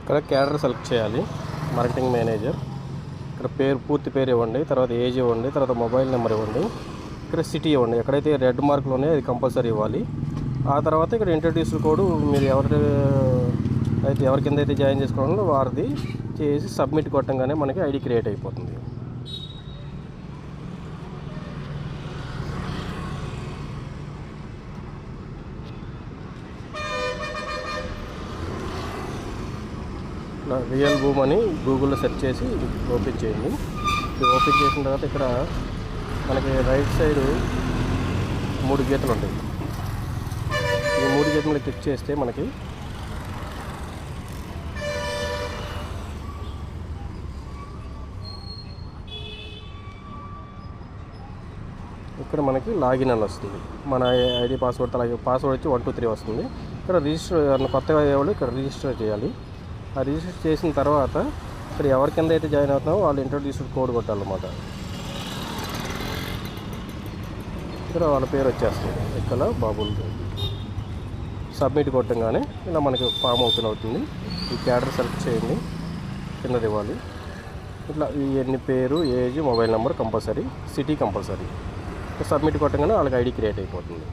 ఇక్కడ cadre select చేయాలి. Marketing manager ఇక్కడ పూర్తి పేరు ఇవ్వండి, తర్వాత ఏజ్ ఇవ్వండి, తర్వాత మొబైల్ నెంబర్ ఇవ్వండి, ఇక్కడ సిటీ ఇవ్వండి. ఎక్కడైతే రెడ్ మార్కులు ఉన్నాయో అది కంపల్సరీ ఇవ్వాలి. ఆ తర్వాత ఇక్కడ ఇంట్రడ్యూస్ కోడ్ మీరు ఎవరి కింద అయితే జాయిన్ చేసుకోవాలో వారిది చేసి సబ్మిట్ కొట్టంగానే మనకి ఐడి క్రియేట్ అయిపోతుంది. రియల్ భూమ్ అని గూగుల్లో సెర్చ్ చేసి ఓపెన్ చేయండి. ఇది ఓపెన్ చేసిన తర్వాత ఇక్కడ మనకి రైట్ సైడ్ 3 గీతలు ఉంటాయి. ఈ 3 గీతలు క్లిక్ చేస్తే మనకి ఇక్కడ మనకి లాగిన్ అని వస్తుంది. మన ఐడి పాస్వర్డ్ అలాగే పాస్వర్డ్ వచ్చి 1 2 3 వస్తుంది. ఇక్కడ రిజిస్టర్ కొత్తగా అయ్యేవాళ్ళు ఇక్కడ రిజిస్టర్ చేయాలి. ఆ రిజిస్టర్ చేసిన తర్వాత ఇక్కడ ఎవరి కింద అయితే జాయిన్ అవుతున్నామో వాళ్ళు ఇంట్రొడ్యూస్డ్ కోడ్ కొట్టాలన్నమాట. ఇక్కడ వాళ్ళ పేరు వచ్చేస్తుంది. ఇక్కడ బాబుల్ సబ్మిట్ కొట్టంగానే ఇలా మనకి ఫామ్ ఓపెన్ అవుతుంది. ఈ క్యాడర్ సెలెక్ట్ చేయండి, కిందది ఇవ్వాలి. ఇట్లా ఇవన్నీ పేరు, age, mobile number compulsory, city compulsory. Submit కొట్టంగానే వాళ్ళకి ఐడి క్రియేట్ అయిపోతుంది.